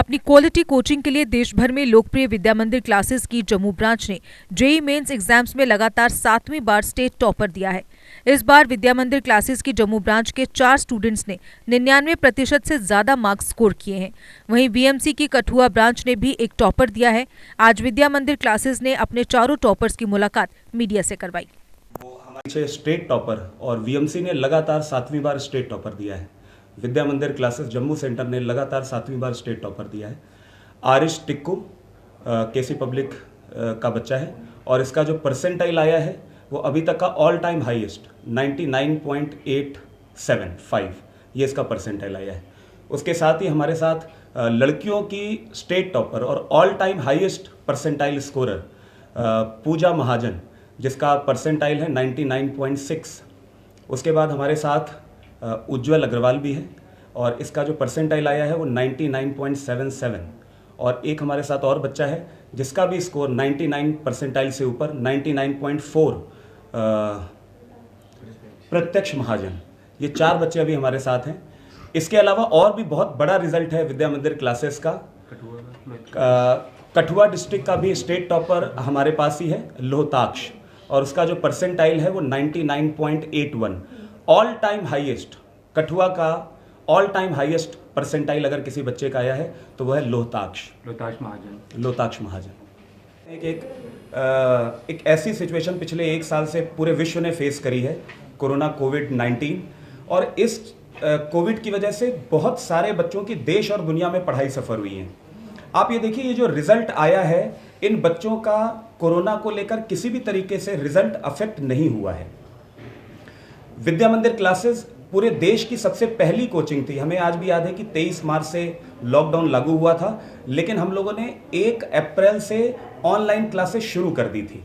अपनी quality coaching के लिए देश भर में लोकप्रिय विद्या मंदिर क्लासेस की जम्मू ब्रांच ने जेईई मेंस एग्जाम्स में लगातार 7वीं बार स्टेट टॉपर दिया है। इस बार विद्या मंदिर क्लासेस की जम्मू ब्रांच के 4 स्टूडेंट्स ने 99% से ज्यादा मार्क्स स्कोर किए हैं। वहीं बीएमसी की कठुआ ब्रांच ने भी एक टॉपर दिया है। आज विद्या मंदिर क्लासेस ने अपने चारों टॉपर्स की मुलाकात मीडिया से करवाई। वो हमारे स्टेट टॉपर और वीएमसी ने लगातार 7वीं बार स्टेट टॉपर दिया है। विद्या मंदिर क्लासेस जम्मू सेंटर ने लगातार 7वीं बार स्टेट टॉपर दिया है। आरिश टिक्कू केसी पब्लिक का बच्चा है और इसका जो परसेंटाइल आया है वो अभी तक का ऑल टाइम हाईएस्ट 99.875 ये इसका परसेंटाइल आया है। उसके साथ ही हमारे साथ लड़कियों की स्टेट टॉपर और all time highest percentile scorer Pooja Mahajan जिसका परसेंटाइल है 99.6। उसके बाद हमारे साथ उज्ज्वल अग्रवाल भी है और इसका जो परसेंटाइल आया है वो 99.77। और एक हमारे साथ और बच्चा है जिसका भी स्कोर 99 परसेंटाइल से ऊपर 99.4 प्रत्यक्ष महाजन। ये 4 बच्चे अभी हमारे साथ हैं। इसके अलावा और भी बहुत बड़ा रिजल्ट है विद्या मंदिर क्लासेस का। कठुआ डिस्ट्रिक्ट का भी स्टेट टॉपर हमारे पास ही है लोहताक्ष और उसका जो परसेंटाइल है वो 99.81। ऑल टाइम हाईएस्ट कठुआ का ऑल टाइम हाईएस्ट परसेंटाइल अगर किसी बच्चे का आया है तो वह है लोहताक्ष महाजन। एक ऐसी सिचुएशन पिछले 1 साल से पूरे विश्व ने फेस करी है, कोरोना कोविड-19, और इस कोविड की वजह से बहुत सारे बच्चों की देश और दुनिया में पढ़ाई सफर हुई है। आप ये देखिए, ये जो रिजल्ट आया है इन बच्चों का कोरोना को लेकर किसी भी तरीके से रिजल्ट अफेक्ट नहीं हुआ है। विद्या मंदिर क्लासेस पूरे देश की सबसे पहली कोचिंग थी। हमें आज भी याद है कि 23 मार्च से लॉकडाउन लागू हुआ था, लेकिन हम लोगों ने 1 अप्रैल से ऑनलाइन क्लासेस शुरू कर दी थी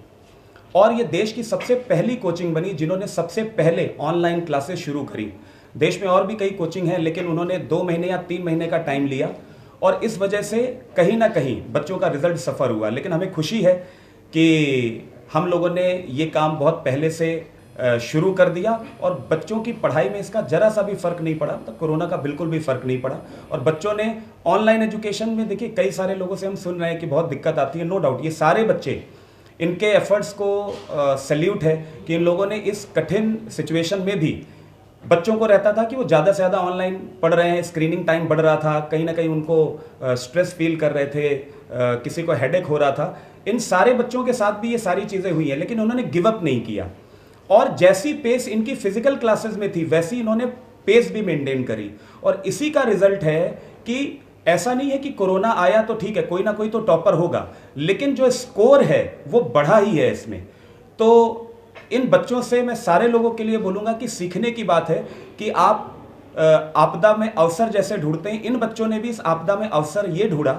और ये देश की सबसे पहली कोचिंग बनी जिन्होंने सबसे पहले ऑनलाइन क्लासेस शुरू करी। देश में और भी कई कोचिंग हैं, लेकिन उन्होंने 2 महीने या 3 महीने का टाइम लिया और इस वजह से कहीं ना कहीं बच्चों का रिजल्ट सफ़र हुआ। लेकिन हमें खुशी है कि हम लोगों ने ये काम बहुत पहले से शुरू कर दिया और बच्चों की पढ़ाई में इसका जरा सा भी फ़र्क नहीं पड़ा। तो कोरोना का बिल्कुल भी फ़र्क नहीं पड़ा और बच्चों ने ऑनलाइन एजुकेशन में, देखिए कई सारे लोगों से हम सुन रहे हैं कि बहुत दिक्कत आती है। नो डाउट ये सारे बच्चे, इनके एफर्ट्स को सैल्यूट है कि इन लोगों ने इस कठिन सिचुएशन में भी, बच्चों को रहता था कि वो ज़्यादा से ज़्यादा ऑनलाइन पढ़ रहे हैं, स्क्रीनिंग टाइम बढ़ रहा था, कहीं ना कहीं उनको स्ट्रेस फील कर रहे थे, किसी को हेडेक हो रहा था। इन सारे बच्चों के साथ भी ये सारी चीज़ें हुई हैं, लेकिन उन्होंने गिव अप नहीं किया और जैसी पेस इनकी फिजिकल क्लासेस में थी वैसी इन्होंने पेस भी मेंटेन करी। और इसी का रिजल्ट है कि ऐसा नहीं है कि कोरोना आया तो ठीक है, कोई ना कोई तो टॉपर होगा, लेकिन जो स्कोर है वो बढ़ा ही है इसमें। तो इन बच्चों से मैं सारे लोगों के लिए बोलूँगा कि सीखने की बात है कि आप आपदा में अवसर जैसे ढूंढते हैं, इन बच्चों ने भी इस आपदा में अवसर ये ढूंढा।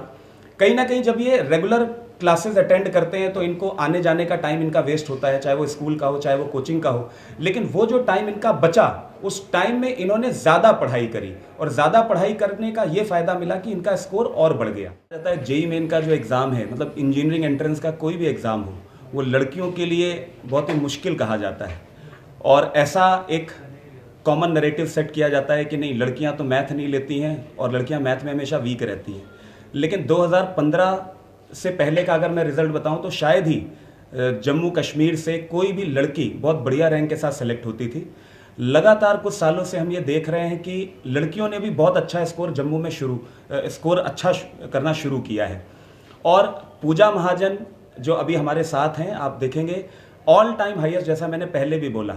कहीं ना कहीं जब ये रेगुलर क्लासेस अटेंड करते हैं तो इनको आने जाने का टाइम इनका वेस्ट होता है, चाहे वो स्कूल का हो चाहे वो कोचिंग का हो, लेकिन वो जो टाइम इनका बचा उस टाइम में इन्होंने ज़्यादा पढ़ाई करी और ज़्यादा पढ़ाई करने का ये फ़ायदा मिला कि इनका स्कोर और बढ़ गया। रहता है जेईई मेन का जो एग्ज़ाम है, मतलब इंजीनियरिंग एंट्रेंस का कोई भी एग्ज़ाम हो, वो लड़कियों के लिए बहुत ही मुश्किल कहा जाता है और ऐसा एक कॉमन नैरेटिव सेट किया जाता है कि नहीं, लड़कियां तो मैथ नहीं लेती हैं और लड़कियां मैथ में हमेशा वीक रहती हैं। लेकिन 2015 से पहले का अगर मैं रिज़ल्ट बताऊं तो शायद ही जम्मू कश्मीर से कोई भी लड़की बहुत बढ़िया रैंक के साथ सेलेक्ट होती थी। लगातार कुछ सालों से हम ये देख रहे हैं कि लड़कियों ने भी बहुत अच्छा स्कोर जम्मू में स्कोर अच्छा करना शुरू किया है। और पूजा महाजन जो अभी हमारे साथ हैं, आप देखेंगे ऑल टाइम हाईएस्ट, जैसा मैंने पहले भी बोला,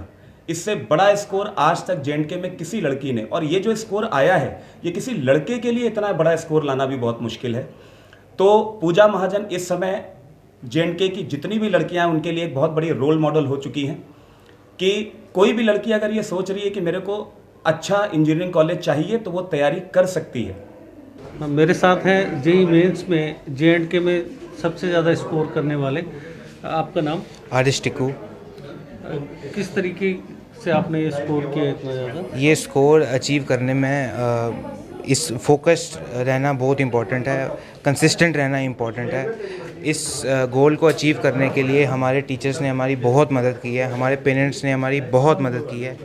इससे बड़ा स्कोर आज तक जेएंडके में किसी लड़की ने, और ये जो स्कोर आया है ये किसी लड़के के लिए इतना बड़ा स्कोर लाना भी बहुत मुश्किल है। तो पूजा महाजन इस समय जेएंडके की जितनी भी लड़कियां हैं उनके लिए एक बहुत बड़ी रोल मॉडल हो चुकी हैं कि कोई भी लड़की अगर ये सोच रही है कि मेरे को अच्छा इंजीनियरिंग कॉलेज चाहिए तो वो तैयारी कर सकती है। मेरे साथ हैं जेईई मेंस में जेएंडके में सबसे ज़्यादा स्कोर करने वाले, आपका नाम? आरिश टिक्कू। किस तरीके से आपने ये स्कोर किया इतना ज़्यादा? ये स्कोर अचीव करने में इस फोकस्ड रहना बहुत इम्पोर्टेंट है, कंसिस्टेंट रहना इम्पोर्टेंट है। इस गोल को अचीव करने के लिए हमारे टीचर्स ने हमारी बहुत मदद की है, हमारे पेरेंट्स ने हमारी बहुत मदद की है।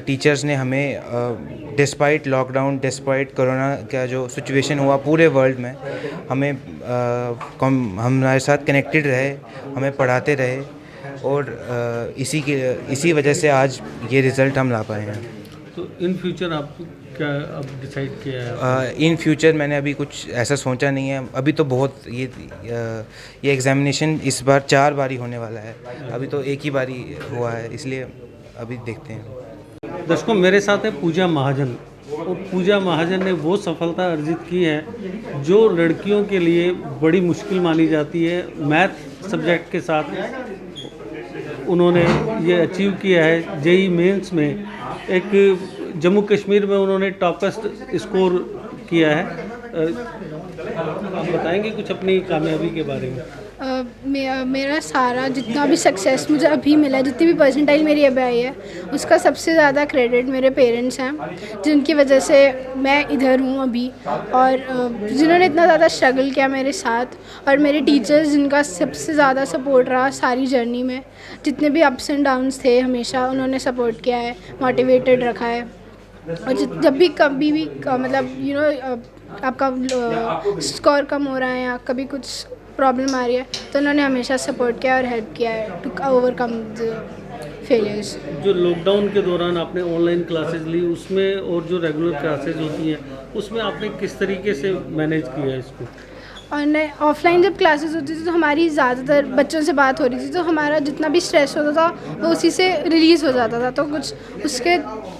टीचर्स ने हमें डिस्पाइट लॉकडाउन, डिस्पाइट कोरोना का जो सिचुएशन हुआ पूरे वर्ल्ड में, हमें हमारे साथ कनेक्टेड रहे, हमें पढ़ाते रहे और इसी वजह से आज ये रिज़ल्ट हम ला पाए हैं। तो इन फ्यूचर आप क्या अब डिसाइड किया है? इन फ्यूचर मैंने अभी कुछ ऐसा सोचा नहीं है। अभी तो बहुत ये एग्ज़ामिनेशन इस बार 4 बारी होने वाला है, अभी तो एक ही बारी हुआ है, इसलिए अभी देखते हैं। दर्शकों, मेरे साथ है पूजा महाजन, और पूजा महाजन ने वो सफलता अर्जित की है जो लड़कियों के लिए बड़ी मुश्किल मानी जाती है। मैथ सब्जेक्ट के साथ उन्होंने ये अचीव किया है। जेई मेंस में एक जम्मू कश्मीर में उन्होंने टॉपेस्ट स्कोर किया है। आप बताएंगे कुछ अपनी कामयाबी के बारे में? मेरा सारा जितना भी सक्सेस मुझे अभी मिला है, जितनी भी परसेंटाइल मेरी अभी आई है, उसका सबसे ज़्यादा क्रेडिट मेरे पेरेंट्स हैं, जिनकी वजह से मैं इधर हूँ अभी, और जिन्होंने इतना ज़्यादा स्ट्रगल किया मेरे साथ, और मेरे टीचर्स जिनका सबसे ज़्यादा सपोर्ट रहा सारी जर्नी में। जितने भी अप्स एंड डाउन्स थे हमेशा उन्होंने सपोर्ट किया है, मोटिवेटेड रखा है। और जब भी कभी भी मतलब आपका स्कोर कम हो रहा है या कभी कुछ प्रॉब्लम आ रही है, तो उन्होंने हमेशा सपोर्ट किया और हेल्प किया है टू ओवरकम द फेलियर्स। जो लॉकडाउन के दौरान आपने ऑनलाइन क्लासेस ली, उसमें और जो रेगुलर क्लासेस होती हैं उसमें आपने किस तरीके से मैनेज किया इसको? और ऑफलाइन जब क्लासेस होती थी तो हमारी ज़्यादातर बच्चों से बात हो रही थी, तो हमारा जितना भी स्ट्रेस होता था वो उसी से रिलीज़ हो जाता था। तो कुछ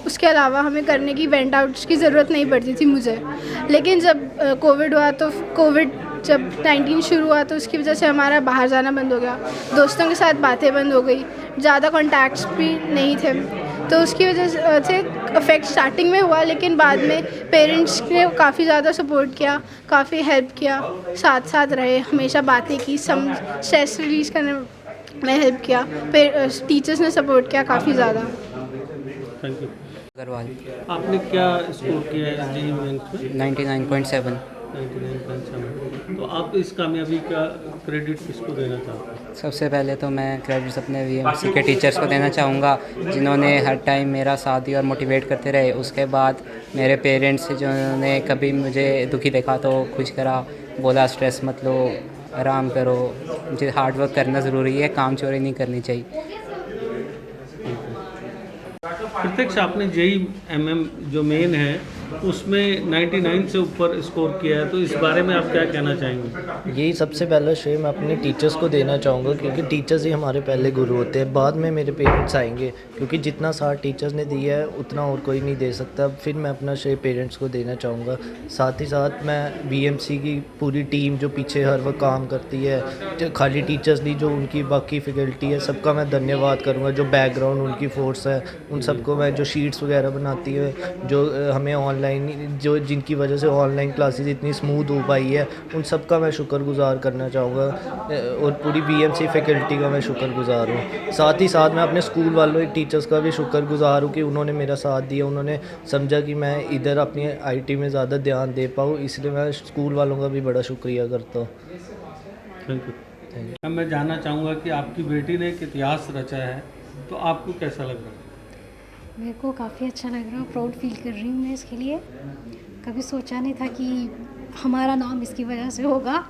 उसके अलावा हमें करने की वेंट आउट्स की ज़रूरत नहीं पड़ती थी मुझे। लेकिन जब कोविड हुआ तो जब 19 शुरू हुआ तो उसकी वजह से हमारा बाहर जाना बंद हो गया, दोस्तों के साथ बातें बंद हो गई, ज़्यादा कॉन्टैक्ट्स भी नहीं थे, तो उसकी वजह से इफेक्ट स्टार्टिंग में हुआ। लेकिन बाद में पेरेंट्स ने काफ़ी ज़्यादा सपोर्ट किया, काफ़ी हेल्प किया, साथ साथ रहे, हमेशा बातें की, स्ट्रेस रिलीज़ करने में हेल्प किया। टीचर्स ने सपोर्ट किया काफ़ी ज़्यादा। Thank you. अग्रवाल। आपने क्या स्कोर किया है जेईई मेंस में? 99.7। 99.7। तो आप इस कामयाबी का क्रेडिट किसको देना चाहते हैं? सबसे पहले तो मैं क्रेडिट्स अपने वीएमसी के टीचर्स को देना चाहूँगा, जिन्होंने हर टाइम मेरा साथ दिया और मोटिवेट करते रहे। उसके बाद मेरे पेरेंट्स, जिन्होंने कभी मुझे दुखी देखा तो खुश करा, बोला स्ट्रेस मत लो, आराम करो, मुझे हार्ड वर्क करना ज़रूरी है, काम चोरी नहीं करनी चाहिए। प्रत्यक्ष, आपने जेईई जो मेन है उसमें 99 से ऊपर स्कोर किया है, तो इस बारे में आप क्या कहना चाहेंगे? यही सबसे पहला श्रेय मैं अपने टीचर्स को देना चाहूँगा, क्योंकि टीचर्स ही हमारे पहले गुरु होते हैं, बाद में मेरे पेरेंट्स आएंगे, क्योंकि जितना साथ टीचर्स ने दिया है उतना और कोई नहीं दे सकता। फिर मैं अपना श्रेय पेरेंट्स को देना चाहूँगा। साथ ही साथ मैं बीएमसी की पूरी टीम जो पीछे हर वक्त काम करती है, जो खाली टीचर्स नहीं, जो उनकी बाकी फैकल्टी है, सबका मैं धन्यवाद करूँगा। जो बैकग्राउंड उनकी फोर्स है उन सबको मैं, जो शीट्स वगैरह बनाती है, जो हमें ऑनलाइन जिनकी वजह से ऑनलाइन क्लासेस इतनी स्मूथ हो पाई है, उन सब का मैं शुक्रगुजार करना चाहूँगा, और पूरी बीएमसी फैकल्टी का मैं शुक्रगुजार हूँ। साथ ही साथ मैं अपने स्कूल वालों टीचर्स का भी शुक्रगुजार हूँ कि उन्होंने मेरा साथ दिया, उन्होंने समझा कि मैं इधर अपनी आईटी में ज़्यादा ध्यान दे पाऊँ, इसलिए मैं स्कूल वालों का भी बड़ा शुक्रिया करता हूँ। Thank you. मैं जानना चाहूँगा कि आपकी बेटी ने एक इतिहास रचा है, तो आपको कैसा लग रहा है? मेरे को काफ़ी अच्छा लग रहा है, प्राउड फील कर रही हूँ मैं इसके लिए। कभी सोचा नहीं था कि हमारा नाम इसकी वजह से होगा।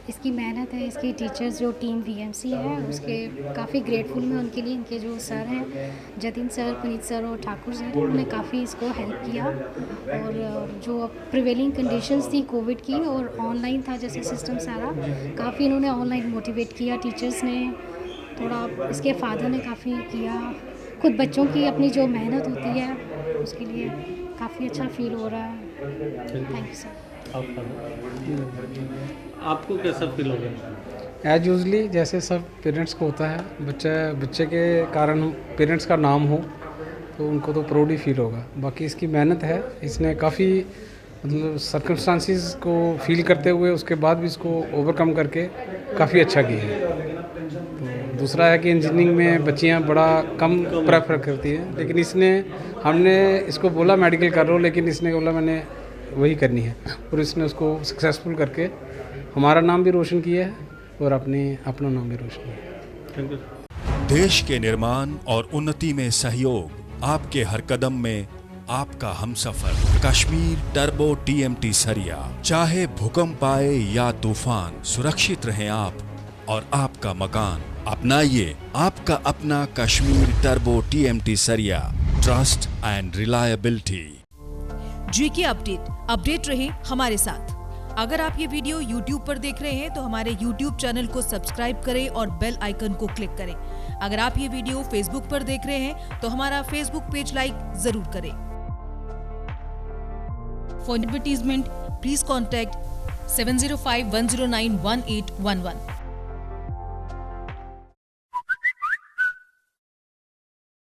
इसकी मेहनत है, इसकी टीचर्स जो टीम वीएमसी है उसके काफ़ी ग्रेटफुल मैं उनके लिए। इनके जो सर हैं जतिन सर, पुनीत सर और ठाकुर सर, उन्होंने काफ़ी इसको हेल्प किया। और जो प्रिवेलिंग कंडीशंस थी कोविड की और ऑनलाइन था जैसे सिस्टम सारा, काफ़ी इन्होंने ऑनलाइन मोटिवेट किया टीचर्स ने, थोड़ा इसके फादर ने काफ़ी किया। खुद बच्चों की अपनी जो मेहनत होती है उसके लिए काफ़ी अच्छा फील हो रहा है। Thank you sir. आपको कैसा फील हो रहा है? एज यूजली जैसे सब पेरेंट्स को होता है, बच्चे के कारण पेरेंट्स का नाम हो तो उनको तो प्राउड ही फील होगा। बाकी इसकी मेहनत है, इसने काफ़ी मतलब सर्कमस्टांसिस को फील करते हुए उसके बाद भी इसको ओवरकम करके काफ़ी अच्छा किया है। तो दूसरा है कि इंजीनियरिंग में बच्चियां बड़ा कम प्रेफर करती हैं, लेकिन हमने इसको बोला मेडिकल कर लो, लेकिन इसने बोला मैंने वही करनी है, और इसने उसको सक्सेसफुल करके हमारा नाम भी रोशन किया है और अपना नाम भी रोशन किया है। Thank you. देश के निर्माण और उन्नति में सहयोग, आपके हर कदम में आपका हमसफर। कश्मीर टर्बो TMT सरिया, चाहे भूकंप आए या तूफान, सुरक्षित रहें आप और आपका मकान। अपनाइए आपका अपना कश्मीर टर्बो TMT सरिया, trust and reliability. GK update रहे हमारे साथ। अगर आप ये वीडियो YouTube पर देख रहे हैं तो हमारे YouTube चैनल को सब्सक्राइब करें और बेल आइकन को क्लिक करें। अगर आप ये वीडियो Facebook पर देख रहे हैं तो हमारा Facebook पेज लाइक जरूर करें। For advertisement please contact 7051091811।